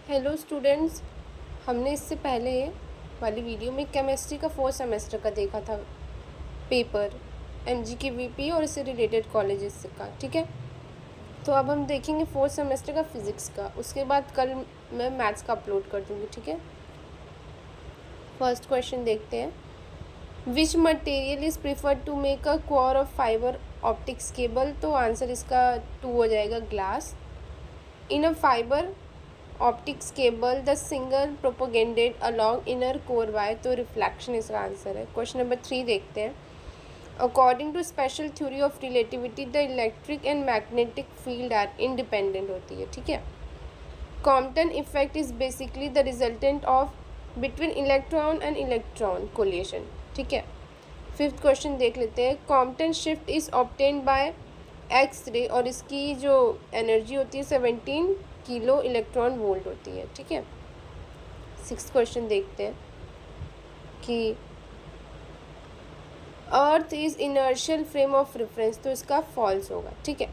Hello students, हमने इससे पहले वाली वीडियो में केमिस्ट्री का 4th सेमेस्टर का देखा था पेपर MGKVP और इससे रिलेटेड कॉलेजेस का। ठीक है, तो अब हम देखेंगे 4th सेमेस्टर का फिज़िक्स का। उसके बाद कल मैं मैथ्स का अपलोड कर दूँगी। ठीक है, फर्स्ट क्वेश्चन देखते हैं। Which material is preferred to make a core of fibre optics cable? तो आंसर इसका 2 हो जाएगा, glass. In a fibre optics cable the single propagated along inner core wire, तो रिफ्लेक्शन इसका आंसर है। क्वेश्चन नंबर 3 देखते हैं। According to special theory of relativity the electric and magnetic field are independent होती है। ठीक है, Compton effect is basically the resultant of between electron and electron collision. ठीक है, फिफ्थ क्वेश्चन देख लेते हैं। Compton shift is obtained by X ray और इसकी जो एनर्जी होती है 17 किलो इलेक्ट्रॉन वोल्ट होती है। ठीक है, सिक्स्थ क्वेश्चन देखते हैं कि earth is inertial frame of reference, तो इसका फॉल्स होगा। ठीक है,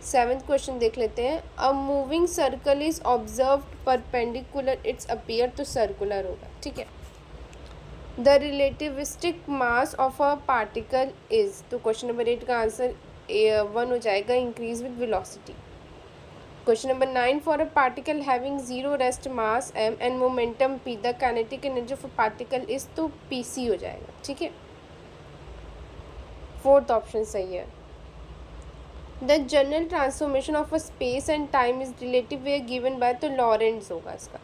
सेवेंथ क्वेश्चन देख लेते हैं। A moving circle is observed perpendicular it's appear, तो सर्कुलर होगा। ठीक है, the relativistic mass of a particle is, तो क्वेश्चन नंबर 8 का आंसर 1 हो जाएगा, increase with velocity. Question number 9. For a particle having zero rest mass m and momentum p, the kinetic energy of a particle is, तो pc हो जाएगा। ठीक है, fourth option सही है। The general transformation of a space and time is relative where given by, तो लॉरेंट्ज होगा इसका।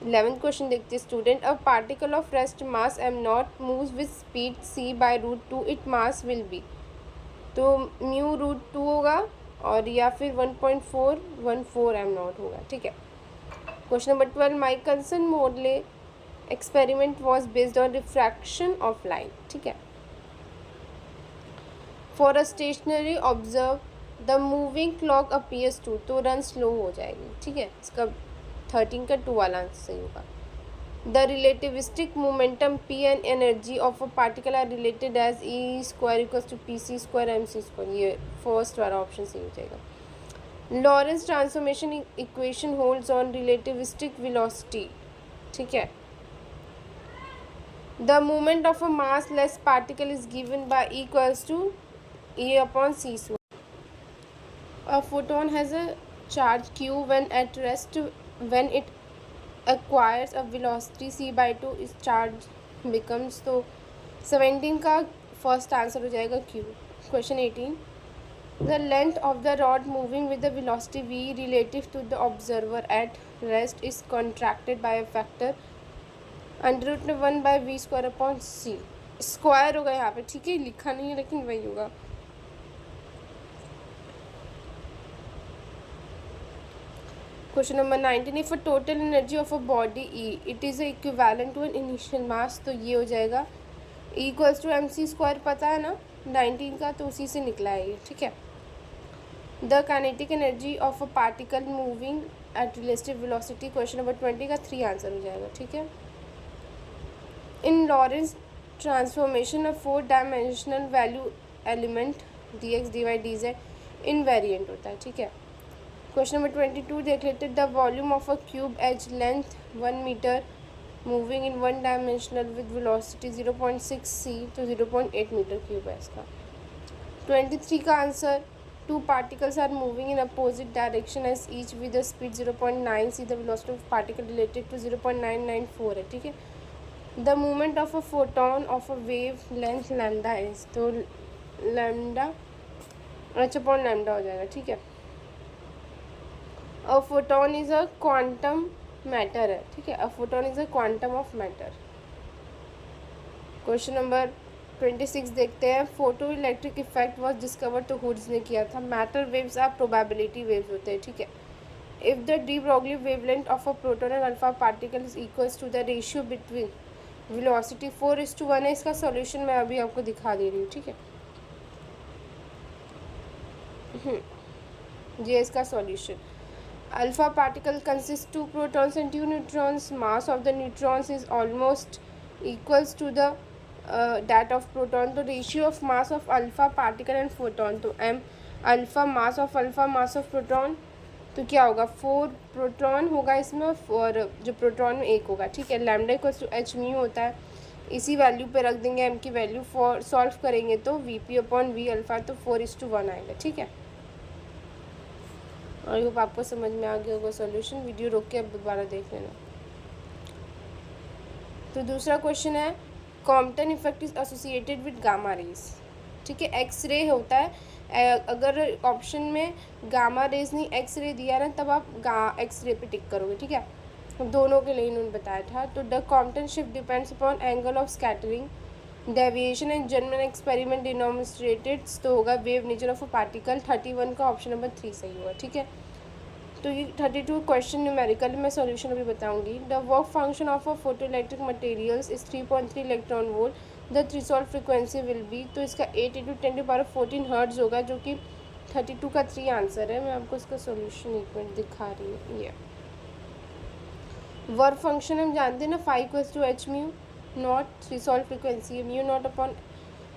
11th क्वेश्चन देखते हैं student. A particle of rest mass m not moves with speed c by √2, it mass will be, तो mu √2 होगा और या फिर 1.414 m नॉट होगा। ठीक है, question number 12। Michelson Morley experiment was based on refraction of light. ठीक है, for a stationary observe the moving clock appears to, तो रन स्लो हो जाएगी। ठीक है, इसका 13 का 2 वाला आंसर सही होगा। The relativistic momentum p and energy of a particle are related as E² equals to pc² mc², ये फर्स्ट वाला ऑप्शन सही हो जाएगा। Lorentz transformation equation holds on relativistic velocity. ठीक है, the movement of a mass less particle is given by E equals to E/c²। A photon has a charge q when at rest, when it acquires a velocity c/2 its charge becomes, तो 17 का first answer हो जाएगा q। Question 18। The length of the rod moving with the velocity v relative to the observer at rest is contracted by a factor √1/v²/c, square होगा यहाँ पे। ठीक है, लिखा नहीं है लेकिन वही होगा। Question number 19। If a total energy of a body E it is equivalent to an initial mass, तो ये हो जाएगा E इक्वल्स टू mc², पता है ना 19 का, तो उसी से निकला है ये। ठीक है, the kinetic energy of a particle moving at relative velocity, question number 20 का 3 आंसर हो जाएगा। ठीक है, in Lorentz transformation of 4 dimensional value element dx dy dz invariant होता है। ठीक है, क्वेश्चन नंबर 22 देख लेते हैं। The volume of a cube edge length 1 metre moving in 1 dimensional with velocity 0.6 c, तो 0.8 मीटर क्यूब है इसका। 23 का आंसर। 2 particles are moving in opposite direction as each with a speed 0.9 c, the velocity of particle related to 0.994 है। ठीक है, the movement of a photon of a wave length lambda is, तो lambda h/λ हो जाएगा। ठीक है, a photon is a quantum matter है। ठीक है, a photon is a quantum of matter. Question number 26 देखते हैं। Photo electric effect was discover, तो हुड्स ने किया था। Matter waves are probability waves होते हैं। ठीक है, if the de Broglie wavelength of a proton and alpha particle is equals to the ratio between velocity 4:1 है। इसका सॉल्यूशन मैं अभी आपको दिखा दे रही हूँ। ठीक है, ये इसका solution. Alpha particle consists 2 protons and 2 neutrons. Mass of the neutrons is almost equals to the that of proton. तो ratio of mass of alpha particle and photon, तो m alpha mass of proton तो क्या होगा, 4 proton होगा इसमें और जो proton में 1 होगा, ठीक है। Lambda equals to h mu होता है, इसी वैल्यू पे रख देंगे एम की वैल्यू, फॉर सॉल्व करेंगे तो v P upon v alpha तो 4:1 आएगा, ठीक है। आई होप आपको समझ में आ गया होगा सॉल्यूशन। वीडियो रोक के अब दोबारा देख लेना। तो दूसरा क्वेश्चन है, Compton effect is associated with gamma rays, ठीक है। एक्स रे होता है, अगर ऑप्शन में गामा रेज नहीं एक्स रे दिया ना, तब आप एक्स रे पे टिक करोगे, ठीक है। दोनों के लिए इन्होंने बताया था। तो the Compton shift depends upon angle of scattering deviation and German experiment denominated, तो होगा wave nature of a particle. 31 का ऑप्शन नंबर 3 सही होगा, ठीक है। तो ये 32 क्वेश्चन न्यूमेरिकल मैं सॉल्यूशन अभी बताऊंगी। The work function of a photo electric materials is 3.3 electron volt. The threshold frequency will be, तो इसका 8 × 10⁻14 हर्ट्ज होगा, जो कि 32 का 3 आंसर है। मैं आपको इसका सॉल्यूशन एक मिनट दिखा रही हूँ। ये वर्क फंक्शन हम जानते हैं ना, 5 = h mu naught, threshold frequency है म्यू नॉट अपॉन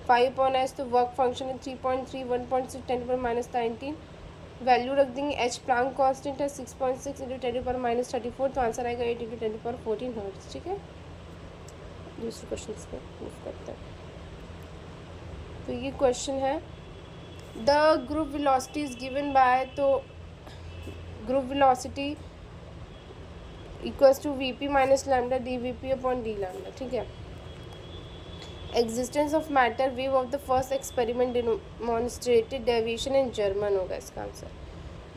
5/s, तो वर्क फंक्शन है 3.3 1.6 10⁻19। वैल्यू रख देंगे, एच प्लांक कांस्टेंट है 6.6 × 10⁻34, तो आंसर आएगा 8 × 10⁻14 हर्ट्ज, ठीक है। दूसरे क्वेश्चन पे मूव करते हैं। तो ये क्वेश्चन है, the group velocity is given by, तो group velocity equals to V P minus lambda D V P upon D lambda, ठीक है। Existence of matter wave of the first experiment demonstrated deviation in German होगा इसका आंसर।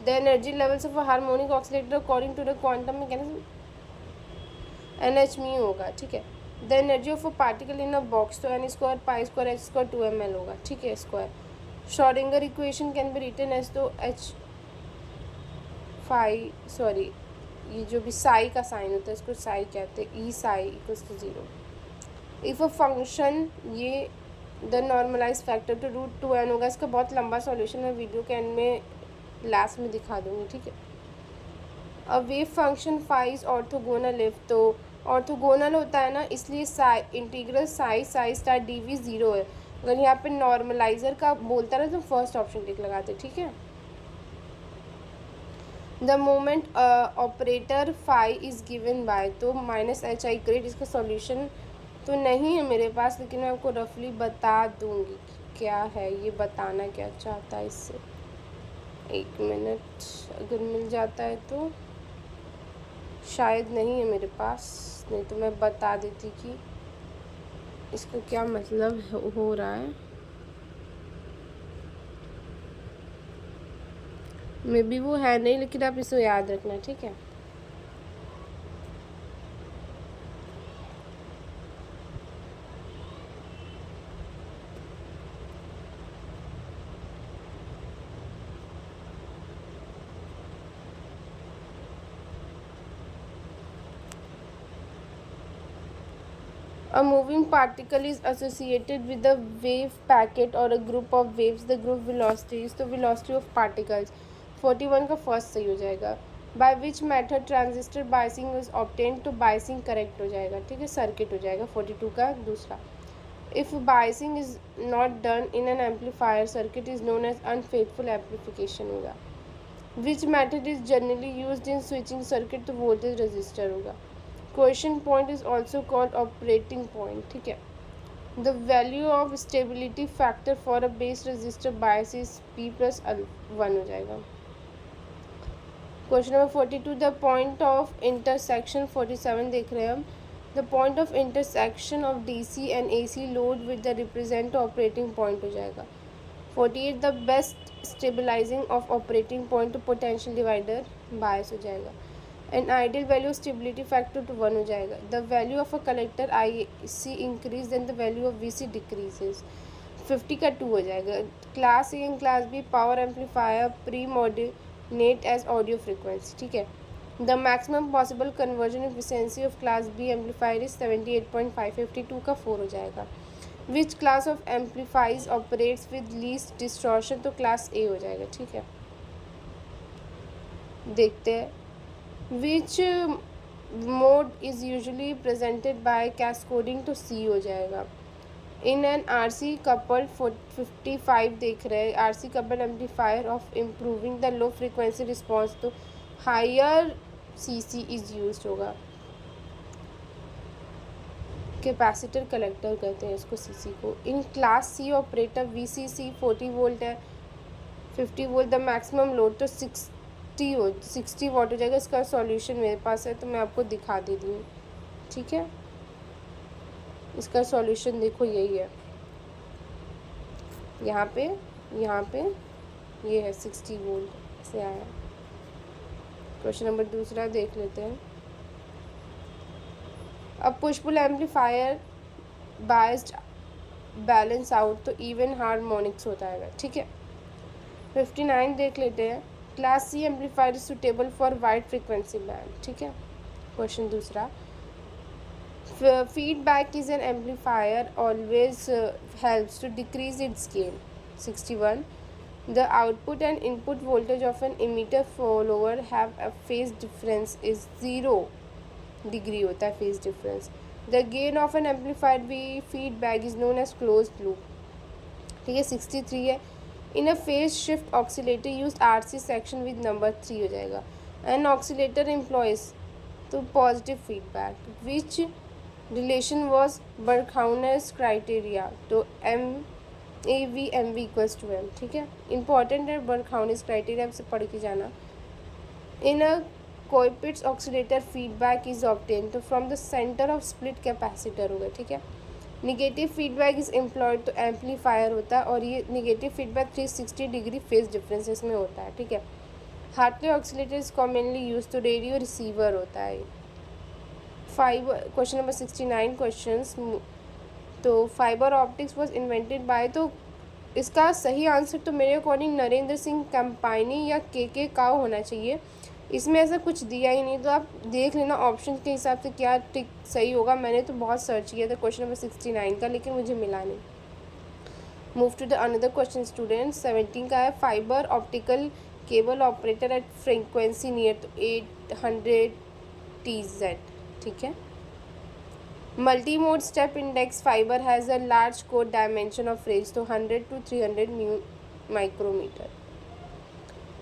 The energy levels of a harmonic oscillator according to the quantum mechanism NH mu होगा, ठीक है। The energy of a particle in a box, तो n² π² h² 2ml होगा, ठीक है। Square Schrodinger equation can be written as, तो ये जो भी साई का साइन होता है इसको साई कहते हैं, E psi equals to 0 if a function, ये द नॉर्मलाइज फैक्टर तो √2n होगा। इसका बहुत लंबा सॉल्यूशन मैं वीडियो के एंड में लास्ट में दिखा दूंगी, ठीक है। अब wave function phi is orthogonal if, तो ऑर्थोगोनल होता है ना, इसलिए psi integral psi star d v 0 है। अगर यहाँ पे नॉर्मलाइजर का बोलता ना तो फर्स्ट ऑप्शन टिक लगाते, ठीक है। The moment operator phi is given by, तो -hi ग्रेड, इसका सॉल्यूशन तो नहीं है मेरे पास, लेकिन मैं आपको रफली बता दूंगी क्या है, ये बताना क्या चाहता है इससे। एक मिनट, अगर मिल जाता है तो, शायद नहीं है मेरे पास, नहीं तो मैं बता देती कि इसका क्या मतलब हो रहा है। मे बी वो है नहीं, लेकिन आप इसे याद रखना, ठीक है। A moving particle is associated with a wave packet or a group of waves. The group velocity is the velocity of particles. 41 का फर्स्ट सही हो जाएगा। By which method transistor biasing is obtained, तो biasing correct हो जाएगा, ठीक है, circuit हो जाएगा 42 का दूसरा। If biasing is not done in an amplifier, circuit is known as unfaithful amplification होगा। Which method is generally used in switching circuit, तो voltage resistor होगा। Question point is also called operating point, ठीक है। The value of stability factor for a base resistor bias is P+1 हो जाएगा। Question number 42, the point of intersection 47 देख रहे हैं हम। The point of intersection of DC and AC load with the represent operating point हो जाएगा। 48, the best stabilising of operating point to potential divider bias हो जाएगा। And ideal value stability factor to 1 हो जाएगा। The value of a collector IC increase then the value of VC decreases. 50 का 2 हो जाएगा। Class A and class B power amplifier pre modulate as audio frequency, ठीक है। The maximum possible conversion efficiency of class B amplifier is 78.5। 52 का 4 हो जाएगा। Which class of amplifies operates with least distortion, तो class A हो जाएगा, ठीक है। देखते हैं, which mode is usually presented by cascading, तो C हो जाएगा। in an RC coupled 55 देख रहे हैं, RC coupled amplifier of improving the low frequency response, तो हायर सीसी इज़ यूज्ड होगा। कैपेसिटर कलेक्टर कहते हैं इसको, सीसी को। In class C operator VCC 40 volt है, 50 वोल्ट द मैक्सिमम लोड तो 60 वाट हो जाएगा। इसका सॉल्यूशन मेरे पास है तो मैं आपको दिखा देती हूँ, ठीक है। इसका सॉल्यूशन देखो यही है, यहाँ पे ये है 60 वोल्ट से आया। क्वेश्चन नंबर दूसरा देख लेते हैं। अब push pull amplifier biased balance out तो इवन हार्मोनिक्स होता है, ठीक है। 59 देख लेते हैं। Class C amplifier is suitable for wide frequency band, ठीक है। क्वेश्चन दूसरा, feedback is an amplifier always helps to decrease its gain. 61 the output and input voltage of an emitter follower have a phase difference is 0 degree होता है phase difference. The gain of an amplified feedback is known as closed loop, ठीक है। 63 है, in a phase shift oscillator use RC section with number 3 हो जाएगा। an oscillator employs तो positive feedback which relation was Barkhausen's criteria तो MAV equals to M, ठीक है। Important है बर्खाउनर्स क्राइटेरिया, आपसे पढ़ के जाना। In a Colpitts oscillator feedback is obtain तो from the centre of split capacitor होगा, ठीक है। निगेटिव फीडबैक इज एम्प्लॉयड तो एम्पलीफायर होता है, और ये negative feedback 360 degree phase differences में होता है, ठीक है। Hartley oscillator is commonly use तो रेडियो रिसीवर होता है। Question number 69 questions. तो fibre optics was invented by तो इसका सही आंसर तो मेरे अकॉर्डिंग नरेंद्र सिंह कंपानी या के काव होना चाहिए। इसमें ऐसा कुछ दिया ही नहीं, तो आप देख लेना ऑप्शन के हिसाब से क्या टिक सही होगा। मैंने तो बहुत सर्च किया था क्वेश्चन नंबर 69 का, लेकिन मुझे मिला नहीं। Move to the another question student. 17 का है, fibre optical cable operator at frequency near तो 800 TZ, ठीक है। Multi mode step index fibre has a large code dimension of range तो 100 to 300 माइक्रोमीटर।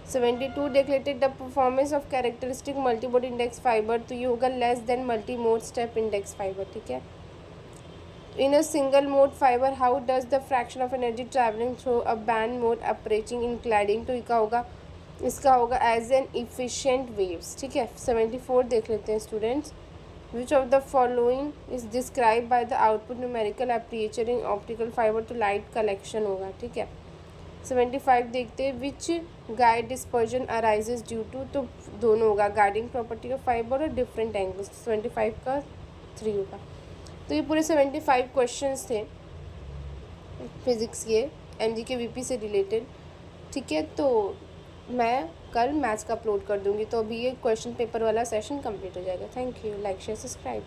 72 देख लेते, the performance of characteristic multi mode index fibre तो ये होगा less than multi mode step index fibre, ठीक है। In a single mode fibre how does the fraction of energy travelling through a band mode appearing in cladding तो इसका होगा as an efficient waves, ठीक है। 74 देख लेते हैं students. Which of the following is described by the output numerical aperture in optical fiber तो light collection होगा, ठीक है। 75 देखते हैं, which guide dispersion arises due to तो दोनों होगा, guiding property of fiber और different angles। 75 का 3 होगा। तो ये पूरे 75 क्वेश्चंस थे फिज़िक्स के MGK-VP से रिलेटेड, ठीक है। तो मैं कल मैथ्स का अपलोड कर दूँगी, तो अभी ये क्वेश्चन पेपर वाला सेशन कंप्लीट हो जाएगा। Thank you. Like share subscribe.